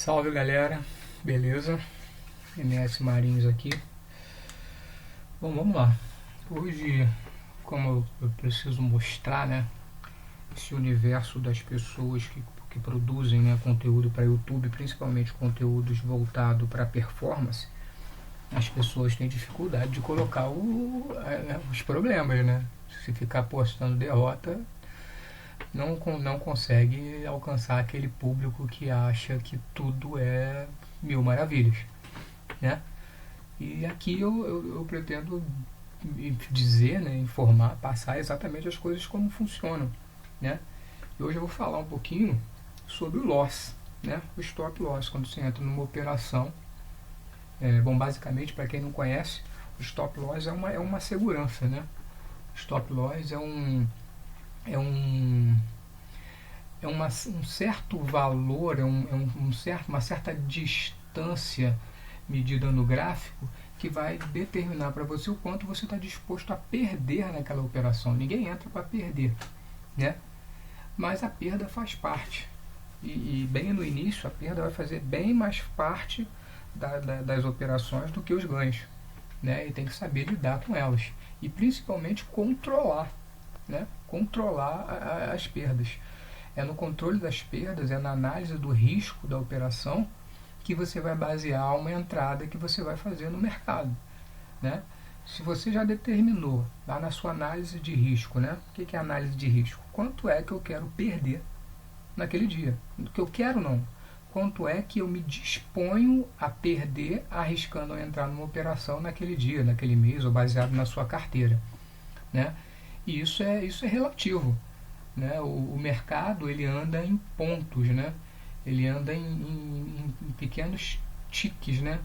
Salve galera, beleza? MS Marinhos aqui. Bom, vamos lá. Hoje, como eu preciso mostrar, né, esse universo das pessoas que produzem, né, conteúdo para YouTube, principalmente conteúdos voltados para performance, as pessoas têm dificuldade de colocar os problemas, né? Se ficar postando derrota, não consegue alcançar aquele público que acha que tudo é mil maravilhas, né? E aqui eu pretendo dizer, né, informar, passar exatamente as coisas como funcionam, né? E hoje eu vou falar um pouquinho sobre o loss, né? O stop loss, quando você entra numa operação. Bom, basicamente, para quem não conhece, o stop loss é uma segurança, né? O stop loss um certo valor, uma certa distância medida no gráfico que vai determinar para você o quanto você está disposto a perder naquela operação. Ninguém entra para perder, né? Mas a perda faz parte. E bem no início, a perda vai fazer bem mais parte das operações do que os ganhos, né? E tem que saber lidar com elas. E principalmente controlar, né? Controlar as perdas. É no controle das perdas, é na análise do risco da operação que você vai basear uma entrada que você vai fazer no mercado, né? Se você já determinou lá na sua análise de risco, né? O que é análise de risco? Quanto é que eu quero perder naquele dia? O que eu quero não. Quanto é que eu me disponho a perder arriscando entrar numa operação naquele dia, naquele mês, ou baseado na sua carteira, né? E isso é relativo, né? O mercado ele anda em pontos, né? Ele anda em pequenos tiques, né?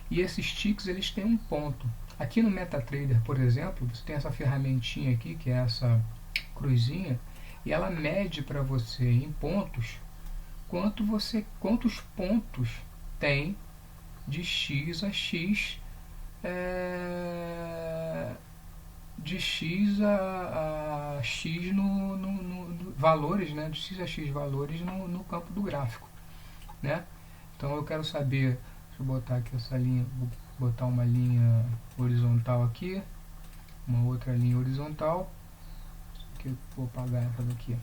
E esses tiques eles têm um ponto. Aqui no MetaTrader, por exemplo, você tem essa ferramentinha aqui, que é essa cruzinha, e ela mede para você em pontos quantos pontos tem de X a X, de X a X no valores, né? De X a X valores no campo do gráfico, né? Então eu quero saber, deixa eu botar aqui essa linha, vou botar uma linha horizontal aqui, uma outra linha horizontal, que eu vou apagar essa daqui.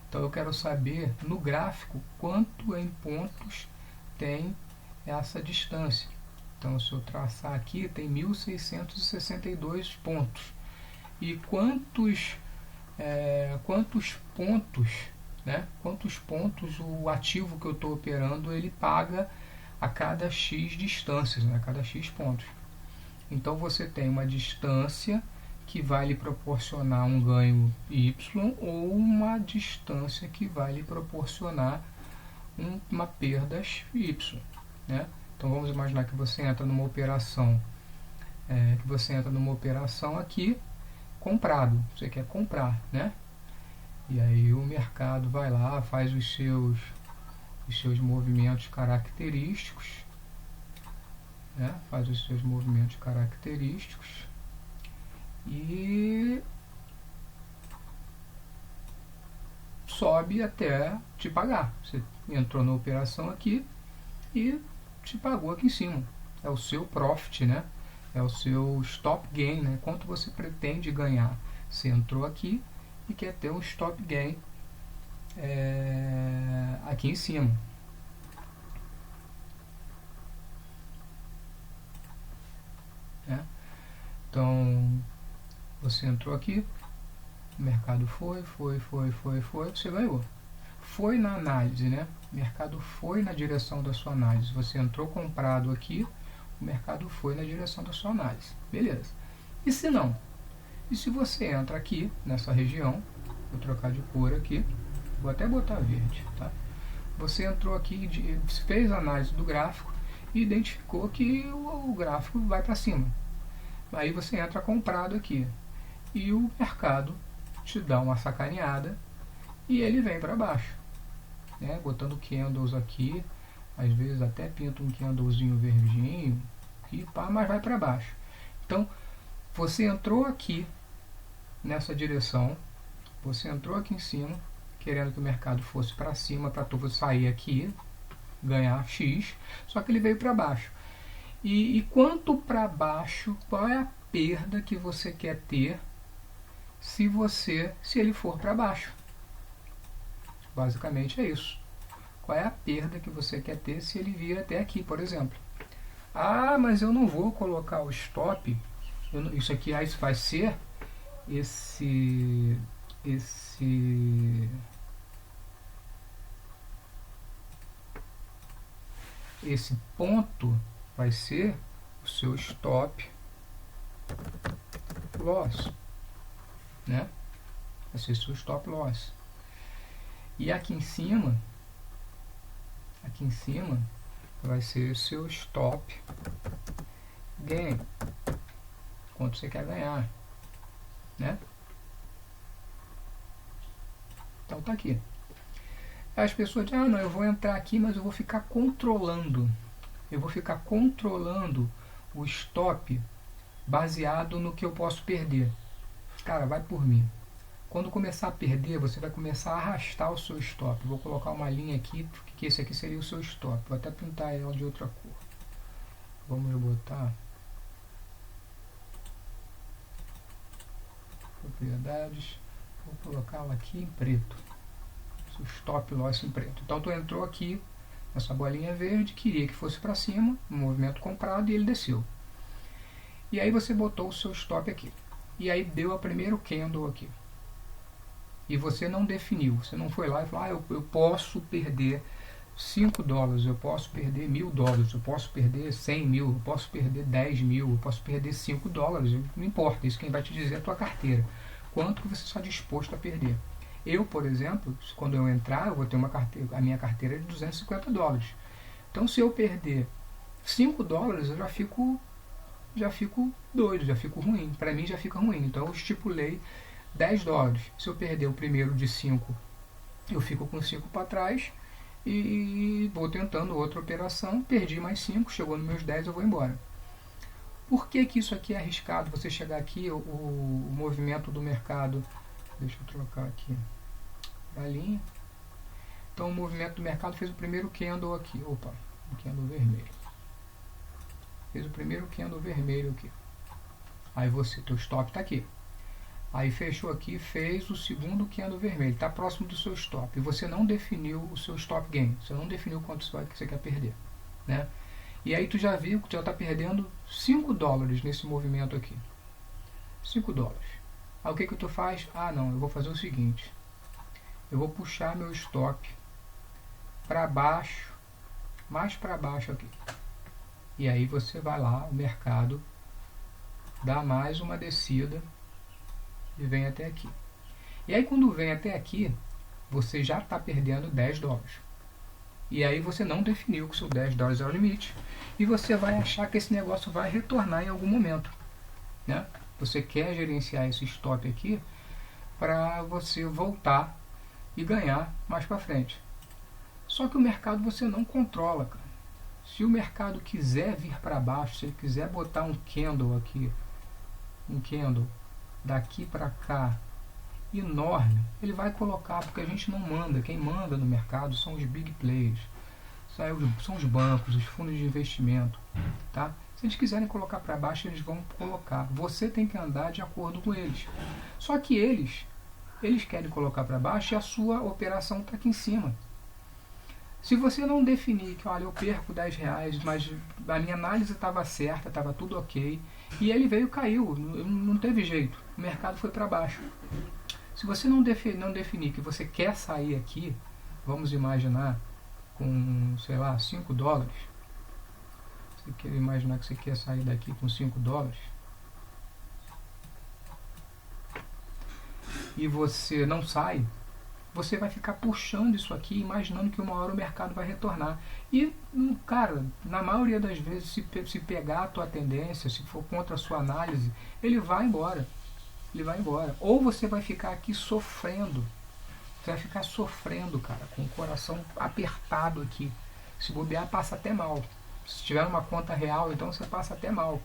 Então eu quero saber no gráfico quanto em pontos tem essa distância. Então se eu traçar aqui tem 1662 pontos. E quantos pontos, né? Quantos pontos o ativo que eu estou operando ele paga a cada X distâncias, né? A cada X pontos. Então você tem uma distância que vai lhe proporcionar um ganho Y ou uma distância que vai lhe proporcionar uma perda Y, né? Então vamos imaginar que você entra numa operação, aqui comprado, você quer comprar, né? E aí o mercado vai lá, faz os seus movimentos característicos, né? Faz os seus movimentos característicos e sobe até te pagar. Você entrou na operação aqui e te pagou aqui em cima. É o seu profit, né? É o seu stop gain, né? Quanto você pretende ganhar? Você entrou aqui e quer ter um stop gain aqui em cima. Então você entrou aqui, o mercado foi, você ganhou. Foi na análise, né? O mercado foi na direção da sua análise. Você entrou comprado aqui, o mercado foi na direção da sua análise. Beleza. E se não? E se você entra aqui, nessa região, vou trocar de cor aqui, vou até botar verde, tá? Você entrou aqui, fez a análise do gráfico e identificou que o gráfico vai para cima. Aí você entra comprado aqui e o mercado te dá uma sacaneada e ele vem para baixo, né? Botando candles aqui, às vezes até pinta um candlezinho verdinho e pá, mas vai para baixo. Então você entrou aqui nessa direção, você entrou aqui em cima, querendo que o mercado fosse para cima, para tu sair aqui, ganhar X, só que ele veio para baixo. E quanto para baixo, qual é a perda que você quer ter se ele for para baixo? Basicamente é isso. Qual é a perda que você quer ter se ele vir até aqui, por exemplo? Ah, mas eu não vou colocar o stop. Isso aqui vai ser esse ponto vai ser o seu stop loss, né? Vai ser o seu stop loss. E aqui em cima vai ser o seu stop gain, quanto você quer ganhar, né? Então tá aqui. As pessoas dizem, ah não, eu vou entrar aqui, mas eu vou ficar controlando. Eu vou ficar controlando o stop baseado no que eu posso perder. Cara, vai por mim. Quando começar a perder, você vai começar a arrastar o seu stop. Vou colocar uma linha aqui, que esse aqui seria o seu stop. Vou até pintar ela de outra cor. Vamos botar propriedades. Vou colocá-la aqui em preto. O stop loss em preto. Então tu entrou aqui nessa bolinha verde, queria que fosse para cima, no movimento comprado, e ele desceu. E aí você botou o seu stop aqui. E aí deu a primeiro candle aqui. E você não definiu, você não foi lá e falou, ah, eu posso perder $5, eu posso perder $1.000, eu posso perder 100 mil, eu posso perder 10 mil, eu posso perder $5, não importa, isso quem vai te dizer é a tua carteira. Quanto que você está disposto a perder? Eu, por exemplo, quando eu entrar, eu vou ter a minha carteira é de $250. Então, se eu perder $5, eu já fico doido, já fico ruim. Para mim já fica ruim. Então, eu estipulei $10. Se eu perder o primeiro de 5, eu fico com 5 para trás e vou tentando outra operação. Perdi mais 5, chegou nos meus 10, eu vou embora. Por que isso aqui é arriscado? Você chegar aqui, o movimento do mercado... Deixa eu trocar aqui a linha. Então o movimento do mercado fez o primeiro candle aqui. Opa, um candle vermelho. Fez o primeiro candle vermelho aqui. Aí teu stop está aqui. Aí fechou aqui, fez o segundo candle vermelho. Está próximo do seu stop. E você não definiu o seu stop gain. Você não definiu quanto que você quer perder, né? E aí tu já viu que tu já está perdendo $5 nesse movimento aqui. $5. Aí o que tu faz? Ah não, eu vou fazer o seguinte. Eu vou puxar meu stop para baixo, mais para baixo aqui. E aí você vai lá, o mercado dá mais uma descida e vem até aqui. E aí quando vem até aqui, você já está perdendo $10. E aí você não definiu que o seu $10 é o limite. E você vai achar que esse negócio vai retornar em algum momento, né? Você quer gerenciar esse stop aqui para você voltar e ganhar mais para frente. Só que o mercado você não controla, cara. Se o mercado quiser vir para baixo, se ele quiser botar um candle aqui, um candle daqui para cá, enorme, ele vai colocar, porque a gente não manda. Quem manda no mercado são os big players, são os bancos, os fundos de investimento, tá? Se eles quiserem colocar para baixo, eles vão colocar. Você tem que andar de acordo com eles. Só que eles querem colocar para baixo e a sua operação está aqui em cima. Se você não definir que, olha, eu perco R$10, mas a minha análise estava certa, estava tudo ok, e ele veio e caiu, não teve jeito, o mercado foi para baixo. Se você não definir que você quer sair aqui, vamos imaginar com, sei lá, $5, você quer imaginar que você quer sair daqui com $5, e você não sai, você vai ficar puxando isso aqui, imaginando que uma hora o mercado vai retornar. E, cara, na maioria das vezes, se pegar a tua tendência, se for contra a sua análise, ele vai embora. Ele vai embora. Ou você vai ficar aqui sofrendo. Você vai ficar sofrendo, cara, com o coração apertado aqui. Se bobear, passa até mal. Se tiver uma conta real, então você passa até mal.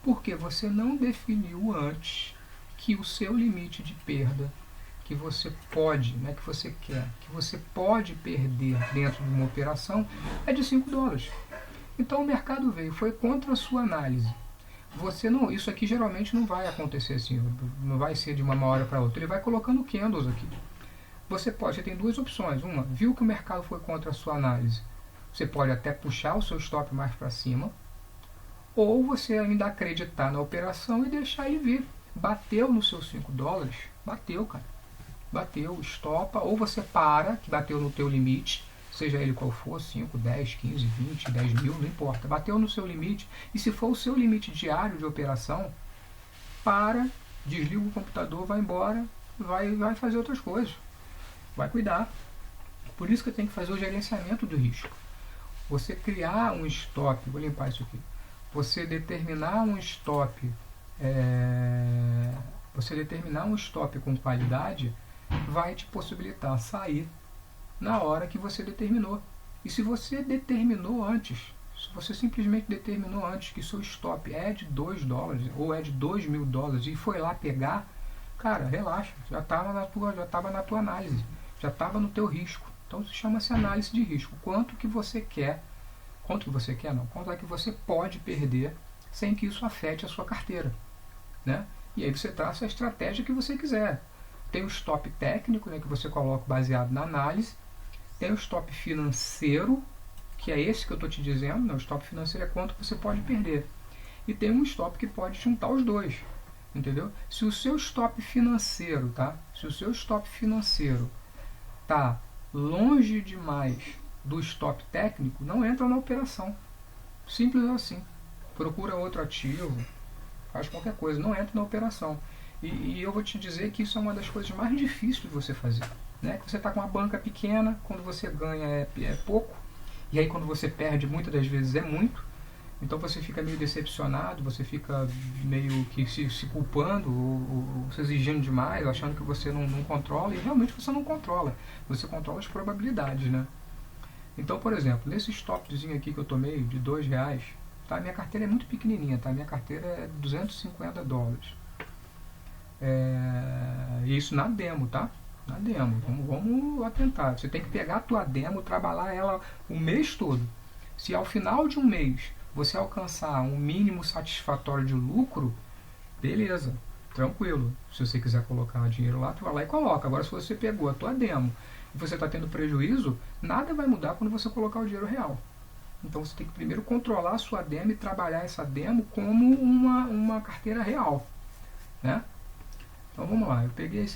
Porque você não definiu antes que o seu limite de perda, que você pode, não é que você quer, que você pode perder dentro de uma operação é de $5. Então o mercado veio, foi contra a sua análise. Você não, isso aqui geralmente não vai acontecer assim, não vai ser de uma hora para outra. Ele vai colocando candles aqui. Você tem duas opções. Uma, viu que o mercado foi contra a sua análise, você pode até puxar o seu stop mais para cima, ou você ainda acreditar na operação e deixar ele vir. Bateu nos seus $5, bateu, cara. Bateu, estopa, ou você para, que bateu no teu limite, seja ele qual for, 5, 10, 15, 20, 10 mil, não importa. Bateu no seu limite, e se for o seu limite diário de operação, para, desliga o computador, vai embora, vai fazer outras coisas. Vai cuidar. Por isso que tem que fazer o gerenciamento do risco. Você criar um stop, vou limpar isso aqui. Você determinar um stop, com qualidade, vai te possibilitar sair na hora que você determinou. E se você determinou antes, se você simplesmente determinou antes que seu stop é de $2 ou é de $2.000 e foi lá pegar, cara, relaxa, já estava na tua análise, já estava no teu risco. Então chama-se análise de risco. Quanto que você quer quanto é que você pode perder sem que isso afete a sua carteira, né? E aí você traça a estratégia que você quiser. Tem o stop técnico, né, que você coloca baseado na análise. Tem o stop financeiro, que é esse que eu estou te dizendo, né? O stop financeiro é quanto você pode perder. E tem um stop que pode juntar os dois, entendeu? Se o seu stop financeiro, tá longe demais do stop técnico, não entra na operação. Simples assim. Procura outro ativo, faz qualquer coisa, não entra na operação. E eu vou te dizer que isso é uma das coisas mais difíceis de você fazer, né? Que você está com uma banca pequena, quando você ganha é pouco, e aí quando você perde muitas das vezes é muito. Então você fica meio decepcionado, você fica meio que se culpando, ou se exigindo demais, achando que você não controla, e realmente você não controla. Você controla as probabilidades, né? Então, por exemplo, nesse stopzinho aqui que eu tomei de R$2, tá? Minha carteira é muito pequenininha, tá? Minha carteira é $250. E isso na demo, tá? Na demo. Vamos atentar. Você tem que pegar a tua demo, trabalhar ela o mês todo. Se ao final de um mês você alcançar um mínimo satisfatório de lucro, beleza, tranquilo. Se você quiser colocar dinheiro lá, tu vai lá e coloca. Agora, se você pegou a tua demo e você está tendo prejuízo, nada vai mudar quando você colocar o dinheiro real. Então você tem que primeiro controlar a sua demo e trabalhar essa demo como uma carteira real, né? Então vamos lá,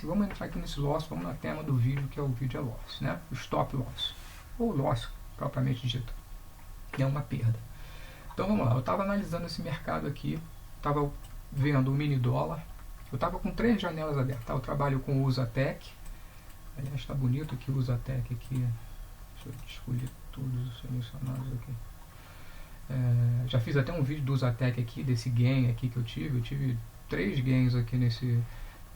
vamos entrar aqui nesse loss, vamos no tema do vídeo, que é o vídeo loss, né? O stop loss, ou loss propriamente dito, é uma perda. Então vamos lá, eu estava analisando esse mercado aqui, estava vendo o mini dólar, eu estava com 3 janelas abertas, tá? Eu trabalho com o Usatec, aliás está bonito aqui o Usatec aqui, deixa eu escolher todos os selecionados aqui. Já fiz até um vídeo do Usatec aqui, desse gain aqui que eu tive 3 gains aqui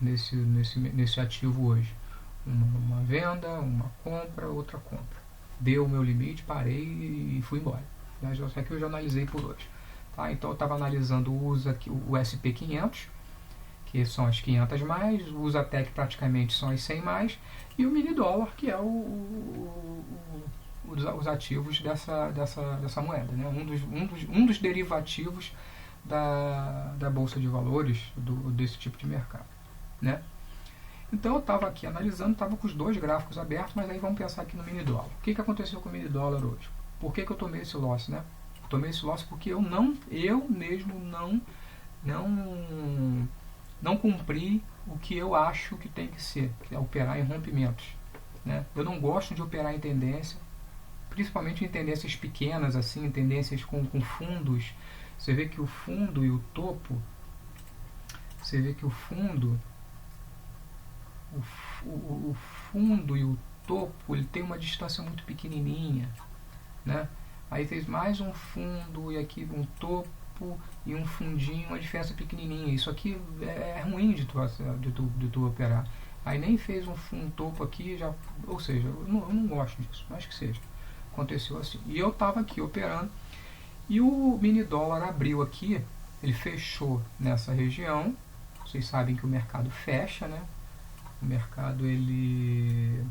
nesse ativo hoje. Uma venda, uma compra, outra compra. Deu o meu limite, parei e fui embora. Mas isso aqui eu já analisei por hoje. Tá? Então eu estava analisando o SP500, que são as 500 mais, o Usatec praticamente são as 100 mais, e o mini dólar, que é os ativos dessa moeda, né? Um dos derivativos da Bolsa de Valores desse tipo de mercado, né? Então eu estava aqui analisando, estava com os 2 gráficos abertos, mas aí vamos pensar aqui no mini dólar. O que aconteceu com o mini dólar hoje? Por que eu tomei esse loss, né? Eu tomei esse loss porque eu mesmo não cumpri o que eu acho que tem que ser, que é operar em rompimentos, né? Eu não gosto de operar em tendência, principalmente em tendências pequenas, assim, em tendências com fundos. Você vê que o fundo e o topo, o fundo e o topo, ele tem uma distância muito pequenininha, né? Aí fez mais um fundo e aqui um topo e um fundinho, uma diferença pequenininha. Isso aqui é ruim de tu operar. Aí nem fez um topo aqui, já, ou seja, eu não gosto disso, mas que seja. Aconteceu assim. E eu estava aqui operando e o mini dólar abriu aqui, ele fechou nessa região. Vocês sabem que o mercado fecha, né? O mercado ele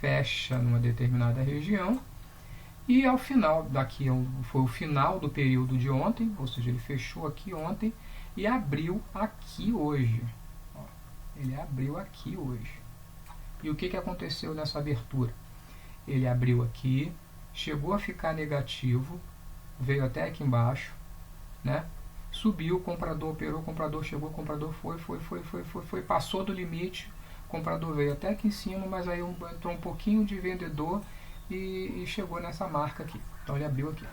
fecha numa determinada região e ao final daqui foi o final do período de ontem, ou seja, ele fechou aqui ontem e abriu aqui hoje. Ó, ele abriu aqui hoje. E o que aconteceu nessa abertura? Ele abriu aqui, chegou a ficar negativo, veio até aqui embaixo, né? Subiu, o comprador operou, o comprador chegou, o comprador foi, passou do limite, o comprador veio até aqui em cima, mas aí entrou um pouquinho de vendedor e chegou nessa marca aqui. Então ele abriu aqui.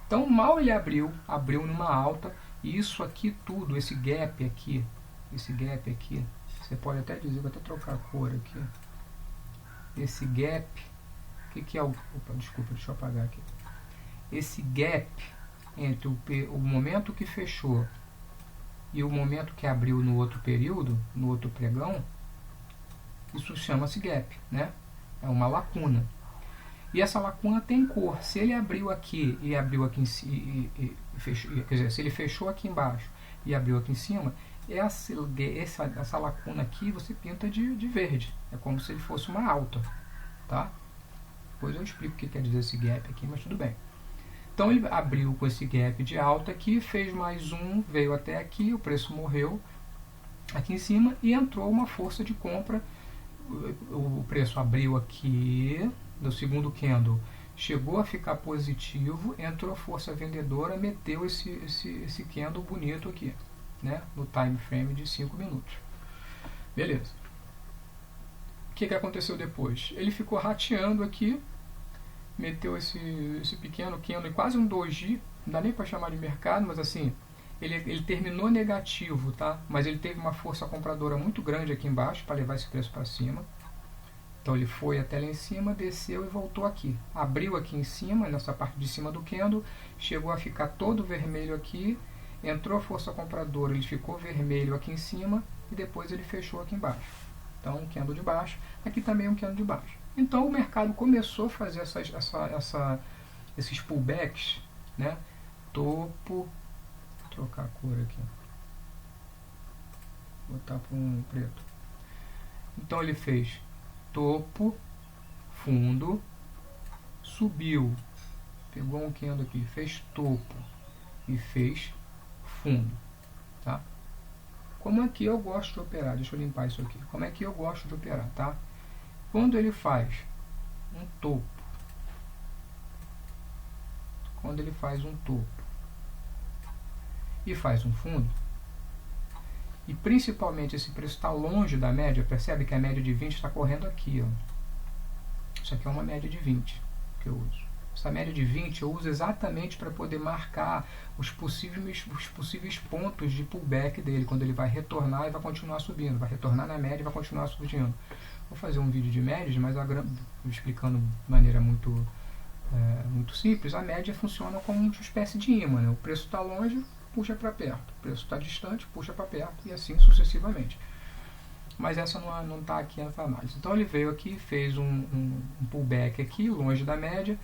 Então mal ele abriu numa alta, e isso aqui tudo, esse gap aqui, você pode até dizer, vou até trocar a cor aqui. Esse gap, o que é o... Opa, desculpa, deixa eu apagar aqui. Esse gap entre o momento que fechou e o momento que abriu no outro período, no outro pregão, isso chama-se gap, né? É uma lacuna. E essa lacuna tem cor. Se ele abriu aqui e abriu aqui em cima, fechou, quer dizer, se ele fechou aqui embaixo e abriu aqui em cima, essa lacuna aqui você pinta de verde. É como se ele fosse uma alta, tá? Depois eu explico o que quer dizer esse gap aqui, mas tudo bem. Então ele abriu com esse gap de alta aqui, fez mais um, veio até aqui, o preço morreu aqui em cima e entrou uma força de compra. O preço abriu aqui no segundo candle, chegou a ficar positivo, entrou a força vendedora, meteu esse candle bonito aqui, né, no time frame de 5 minutos. Beleza. O que aconteceu depois? Ele ficou rateando aqui, meteu esse pequeno candle, quase um doji, não dá nem para chamar de mercado, mas assim, ele terminou negativo, tá? Mas ele teve uma força compradora muito grande aqui embaixo para levar esse preço para cima. Então ele foi até lá em cima, desceu e voltou aqui. Abriu aqui em cima, nessa parte de cima do candle, chegou a ficar todo vermelho aqui, entrou a força compradora, ele ficou vermelho aqui em cima e depois ele fechou aqui embaixo. Então um candle de baixo, aqui também um candle de baixo. Então o mercado começou a fazer esses pullbacks, né? Topo, vou trocar a cor aqui, vou botar para um preto. Então ele fez topo, fundo, subiu, pegou um candle aqui, fez topo e fez fundo, tá? Como é que eu gosto de operar? Deixa eu limpar isso aqui. Como é que eu gosto de operar, tá? Quando ele faz um topo, e faz um fundo, e principalmente esse preço está longe da média, percebe que a média de 20 está correndo aqui, ó. Isso aqui é uma média de 20 que eu uso. Essa média de 20 eu uso exatamente para poder marcar os possíveis pontos de pullback dele, quando ele vai retornar e vai continuar subindo, vai retornar na média e vai continuar subindo. Vou fazer um vídeo de médias, mas explicando de maneira muito simples. A média funciona como uma espécie de imã, né? O preço está longe, puxa para perto. O preço está distante, puxa para perto e assim sucessivamente. Mas essa não está aqui nessa análise. Então ele veio aqui, fez um pullback aqui, longe da média,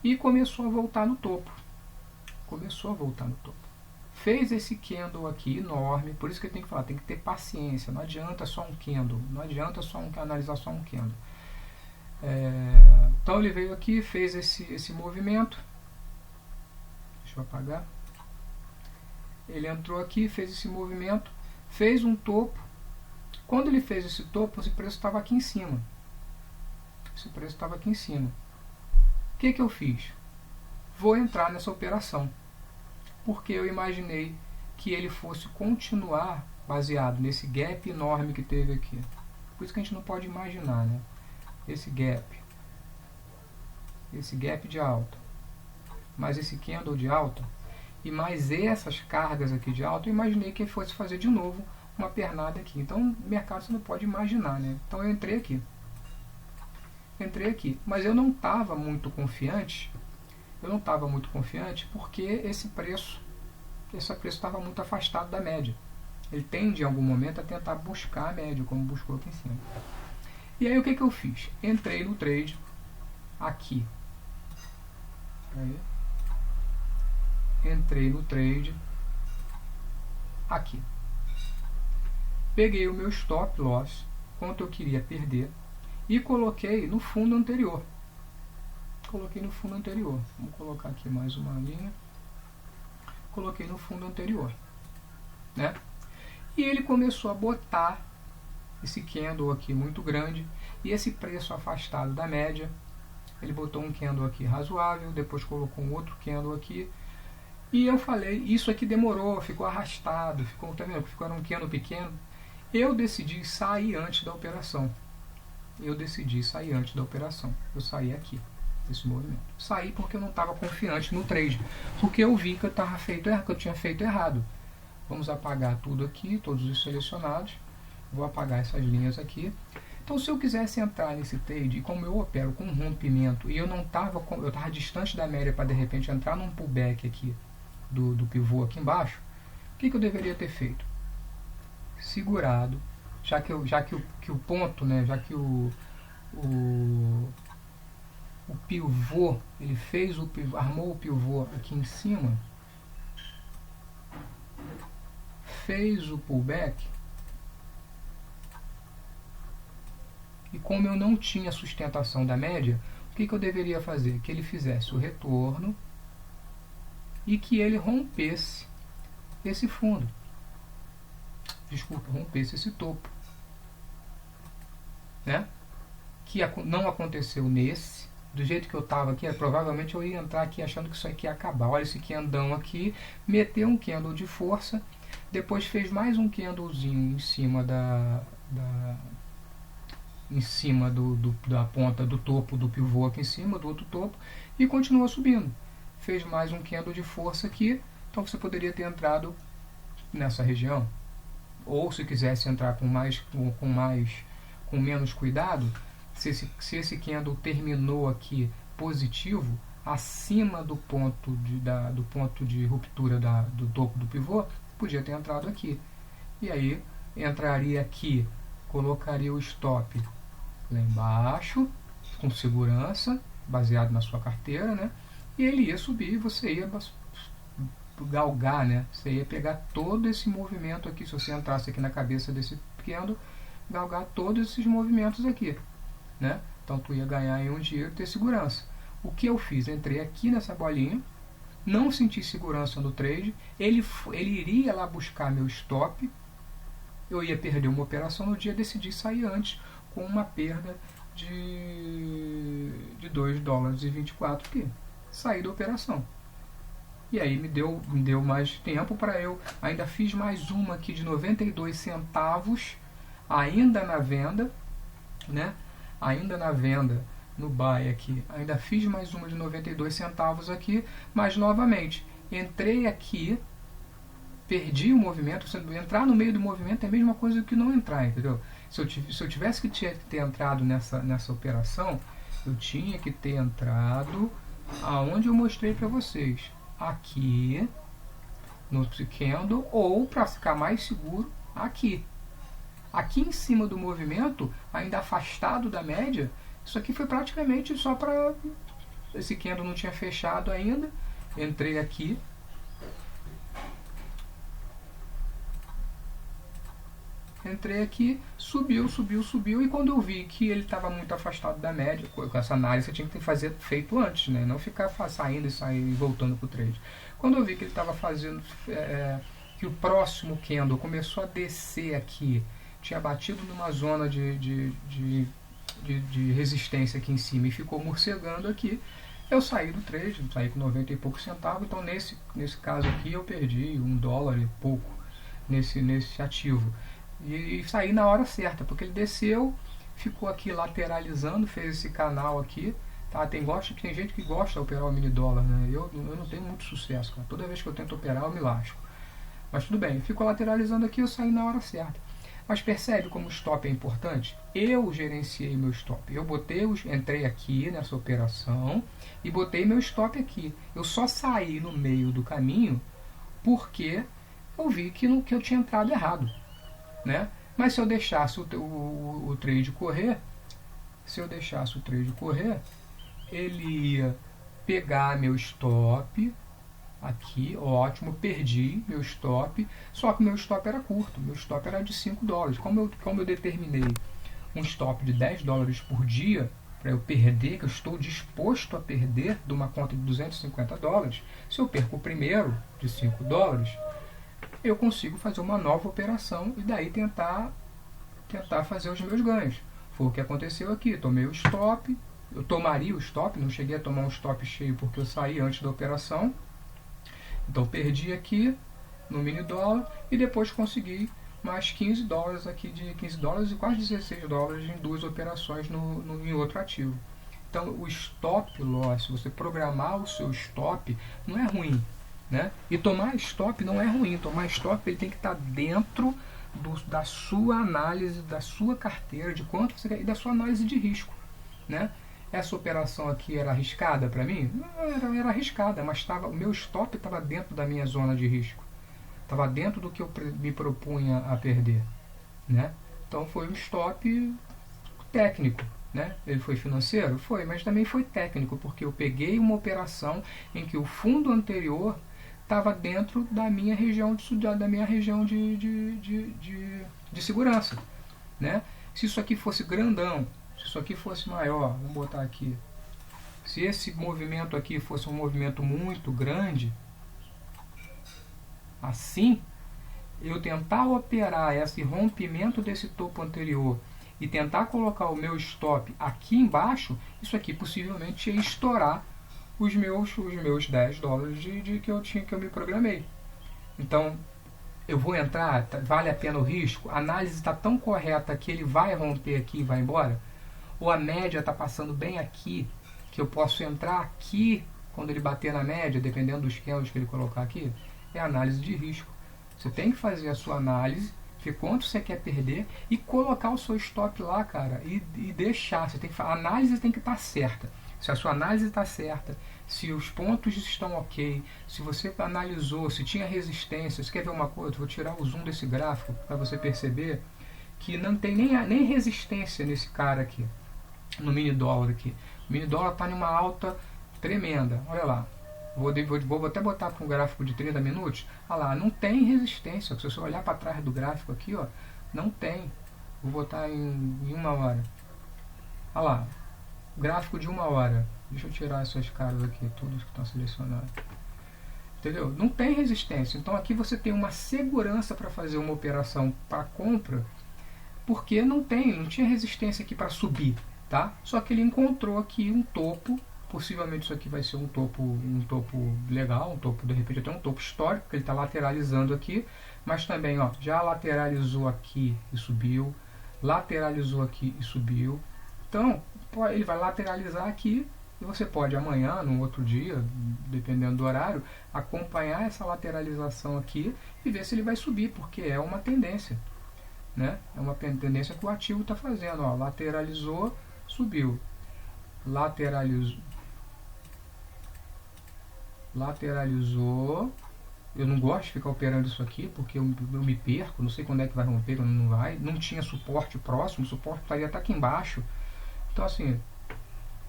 e começou a voltar no topo. Fez esse candle aqui enorme, por isso que eu tenho que falar, tem que ter paciência, não adianta só um candle, não adianta analisar só um candle. Então ele veio aqui, fez esse movimento, deixa eu apagar, ele entrou aqui, fez esse movimento, fez um topo. Quando ele fez esse topo, esse preço estava aqui em cima, o que eu fiz? Vou entrar nessa operação, porque eu imaginei que ele fosse continuar baseado nesse gap enorme que teve aqui. Por isso que a gente não pode imaginar, né? Esse gap de alta, mais esse candle de alta, e mais essas cargas aqui de alta, eu imaginei que ele fosse fazer de novo uma pernada aqui. Então o mercado você não pode imaginar, né? Então eu entrei aqui, mas eu não estava muito confiante, porque esse preço estava muito afastado da média. Ele tende em algum momento a tentar buscar a média, como buscou aqui em cima. E aí o que eu fiz? Entrei no trade aqui. Entrei no trade aqui. Peguei o meu stop loss, quanto eu queria perder, e coloquei no fundo anterior. Coloquei no fundo anterior. Vamos colocar aqui mais uma linha. Coloquei no fundo anterior, né? E ele começou a botar esse candle aqui muito grande e esse preço afastado da média. Ele botou um candle aqui razoável, depois colocou um outro candle aqui. E eu falei, isso aqui demorou, ficou arrastado, tá vendo? Ficou um candle pequeno. Eu decidi sair antes da operação. Eu saí aqui desse movimento. Saí porque eu não estava confiante no trade, porque eu vi que eu tinha feito errado. Vamos apagar tudo aqui, todos os selecionados. Vou apagar essas linhas aqui. Então, se eu quisesse entrar nesse trade, e como eu opero com rompimento, e eu estava distante da média para de repente entrar num pullback aqui do pivô aqui embaixo, o que eu deveria ter feito? Segurado, já que o ponto, né, já que o pivô, ele fez armou o pivô aqui em cima, fez o pullback, e como eu não tinha sustentação da média, o que eu deveria fazer? Que ele fizesse o retorno e que ele rompesse esse fundo. Desculpa, rompesse esse topo, né? Que não aconteceu nesse. Do jeito que eu estava aqui, provavelmente eu ia entrar aqui achando que isso aqui ia acabar. Olha esse candão aqui, meteu um candle de força, depois fez mais um candlezinho em cima da ponta do topo do pivô aqui em cima, do outro topo, e continua subindo. Fez mais um candle de força aqui, então você poderia ter entrado nessa região. Ou se quisesse entrar com menos cuidado, se esse candle terminou aqui positivo, acima do ponto de ruptura do topo do pivô, podia ter entrado aqui. E aí entraria aqui, colocaria o stop lá embaixo, com segurança, baseado na sua carteira, né? E ele ia subir e você ia galgar, né? Você ia pegar todo esse movimento aqui, se você entrasse aqui na cabeça desse candle, galgar todos esses movimentos aqui, né? Então tu ia ganhar em um dia e ter segurança. O que eu fiz? Entrei aqui nessa bolinha, não senti segurança no trade, ele iria lá buscar meu stop, eu ia perder uma operação no dia, decidi sair antes com uma perda de $2,24 aqui. Saí da operação. E aí me deu mais tempo para eu, ainda fiz mais uma aqui de 92 centavos, ainda na venda, né? Ainda na venda no buy aqui, ainda fiz mais uma de 92 centavos aqui, mas novamente, entrei aqui, perdi o movimento. Entrar no meio do movimento é a mesma coisa que não entrar, entendeu? Se eu tivesse que ter entrado nessa operação, eu tinha que ter entrado aonde eu mostrei para vocês, aqui no candle, ou para ficar mais seguro, aqui em cima do movimento, ainda afastado da média. Isso aqui foi praticamente só para... Esse candle não tinha fechado ainda, entrei aqui, subiu, e quando eu vi que ele estava muito afastado da média, com essa análise você tinha que ter feito antes, né? Não ficar saindo e voltando para o trade. Quando eu vi que ele estava fazendo, que o próximo candle começou a descer aqui, tinha batido numa zona de resistência aqui em cima e ficou morcegando aqui, eu saí do trade, saí com 90 e poucos centavos. Então nesse caso aqui eu perdi $1 e pouco nesse ativo. E saí na hora certa, porque ele desceu, ficou aqui lateralizando, fez esse canal aqui, tá? Tem gente que gosta de operar o mini dólar, né? Eu não tenho muito sucesso, cara. Toda vez que eu tento operar eu me lasco, mas tudo bem, ficou lateralizando aqui, eu saí na hora certa. Mas percebe como o stop é importante? Eu gerenciei meu stop, entrei aqui nessa operação e botei meu stop aqui. Eu só saí no meio do caminho porque eu vi que eu tinha entrado errado, né? Mas se eu deixasse o trade correr, ele ia pegar meu stop, Aqui, ótimo, perdi meu stop, só que meu stop era curto, meu stop era de $5. Como eu determinei um stop de $10 por dia, para eu perder, que eu estou disposto a perder de uma conta de $250, se eu perco o primeiro de $5, eu consigo fazer uma nova operação e daí tentar fazer os meus ganhos. Foi o que aconteceu aqui, tomei o stop, eu tomaria o stop, não cheguei a tomar um stop cheio porque eu saí antes da operação, então perdi aqui no mini dólar e depois consegui mais $15 aqui, de $15 e quase $16 em duas operações em outro ativo. Então o stop loss, se você programar o seu stop, não é ruim, né? E tomar stop não é ruim, tomar stop ele tem que estar dentro da sua análise, da sua carteira, de quanto você quer, e da sua análise de risco, né? Essa operação aqui era arriscada para mim? Não, era arriscada, mas o meu stop estava dentro da minha zona de risco. Estava dentro do que eu me propunha a perder, né? Então foi um stop técnico, né? Ele foi financeiro? Foi, mas também foi técnico, porque eu peguei uma operação em que o fundo anterior estava dentro da minha região de segurança, né? Se isso aqui fosse grandão, se isso aqui fosse maior, vamos botar aqui, se esse movimento aqui fosse um movimento muito grande, assim, eu tentar operar esse rompimento desse topo anterior e tentar colocar o meu stop aqui embaixo, isso aqui possivelmente ia estourar os meus $10 que eu me programei. Então, eu vou entrar, vale a pena o risco? A análise está tão correta que ele vai romper aqui e vai embora? Ou a média está passando bem aqui, que eu posso entrar aqui quando ele bater na média, dependendo dos candles que ele colocar aqui? É análise de risco. Você tem que fazer a sua análise, ver quanto você quer perder e colocar o seu stop lá, cara, e deixar. A análise tem que estar certa. Se a sua análise está certa, se os pontos estão ok, se você analisou, se tinha resistência, você quer ver uma coisa? Vou tirar o zoom desse gráfico para você perceber que não tem nem resistência nesse cara aqui, no mini dólar aqui. O mini dólar está em uma alta tremenda, olha lá. Vou até botar para um gráfico de 30 minutos. Olha lá, não tem resistência. Se você olhar para trás do gráfico aqui, ó, não tem. Vou botar em 1 hora. Olha lá, gráfico de 1 hora. Deixa eu tirar essas caras aqui, todos que estão selecionados. Entendeu? Não tem resistência. Então aqui você tem uma segurança para fazer uma operação para compra, porque não tinha resistência aqui para subir, tá? Só que ele encontrou aqui um topo. Possivelmente isso aqui vai ser um topo legal, um topo, de repente até um topo histórico, que ele está lateralizando aqui, mas também, ó, já lateralizou aqui e subiu, lateralizou aqui e subiu. Então, ele vai lateralizar aqui e você pode amanhã, num outro dia, dependendo do horário, acompanhar essa lateralização aqui e ver se ele vai subir, porque é uma tendência, né? É uma tendência que o ativo está fazendo, ó, lateralizou, subiu, lateralizou. Eu não gosto de ficar operando isso aqui porque eu me perco, não sei quando é que vai romper, quando não vai. Não tinha suporte próximo, o suporte estaria até aqui embaixo. Então assim,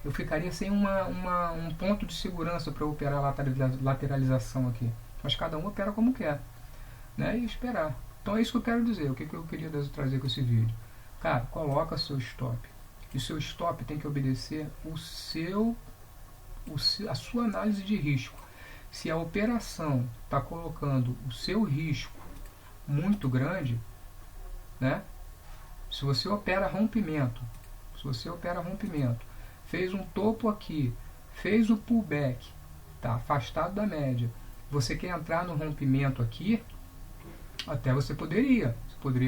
eu ficaria sem um ponto de segurança para operar a lateralização aqui. Mas cada um opera como quer, né? E esperar. Então é isso que eu quero dizer. O que eu queria trazer com esse vídeo? Cara, coloca seu stop. E o seu stop tem que obedecer a sua análise de risco. Se a operação está colocando o seu risco muito grande, né? Se você opera rompimento, fez um topo aqui, fez o pullback, está afastado da média, você quer entrar no rompimento aqui, até você poderia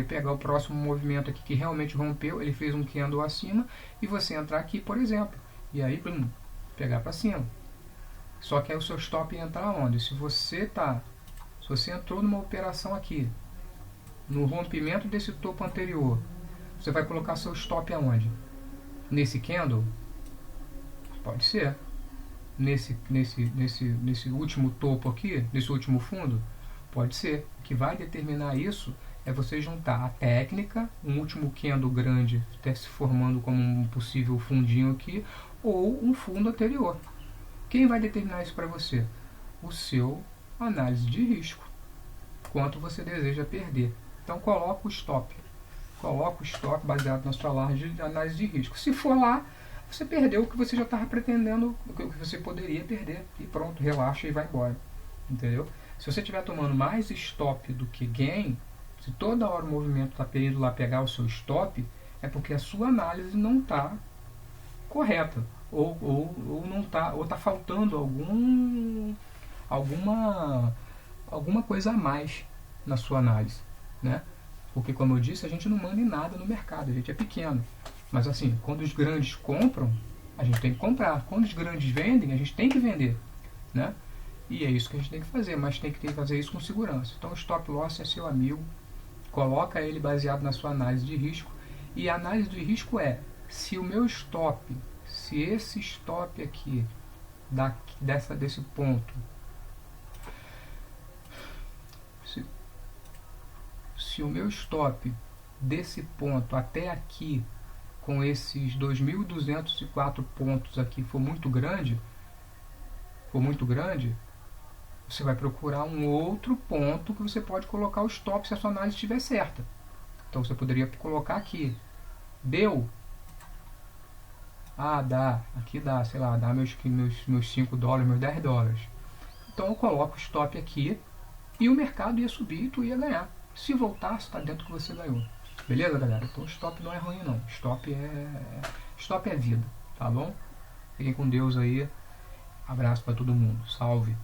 pegar o próximo movimento aqui que realmente rompeu, ele fez um candle acima, e você entrar aqui, por exemplo, e aí pegar para cima. Só que aí o seu stop entra onde? Se você entrou numa operação aqui, no rompimento desse topo anterior, você vai colocar seu stop aonde? Nesse candle? Pode ser. Nesse último topo aqui, nesse último fundo? Pode ser. O que vai determinar isso é você juntar a técnica, um último candle grande até se formando como um possível fundinho aqui, ou um fundo anterior. Quem vai determinar isso para você? o seu análise de risco, quanto você deseja perder. Então coloca o stop baseado na sua análise de risco. Se for lá, você perdeu o que você já estava pretendendo, o que você poderia perder, e pronto, relaxa e vai embora, entendeu? Se você estiver tomando mais stop do que gain, se toda hora o movimento está indo lá pegar o seu stop, é porque a sua análise não está correta, ou não tá, ou está faltando alguma coisa a mais na sua análise, né? Porque, como eu disse, a gente não manda em nada no mercado, a gente é pequeno. Mas assim, quando os grandes compram, a gente tem que comprar. Quando os grandes vendem, a gente tem que vender, né? E é isso que a gente tem que fazer, mas tem que fazer isso com segurança. Então o stop loss é seu amigo, coloca ele baseado na sua análise de risco. E a análise de risco é, se o meu stop, se esse stop aqui, desse ponto, se o meu stop desse ponto até aqui, com esses 2.204 pontos aqui, for muito grande, você vai procurar um outro ponto que você pode colocar o stop se a sua análise estiver certa. Então você poderia colocar aqui, deu? Ah, dá, aqui dá, sei lá, dá meus $5, meus $10. Então eu coloco o stop aqui e o mercado ia subir e tu ia ganhar. Se voltar, está dentro do que você ganhou. Beleza, galera? Então stop não é ruim não. Stop é vida, tá bom? Fiquem com Deus aí. Abraço para todo mundo. Salve!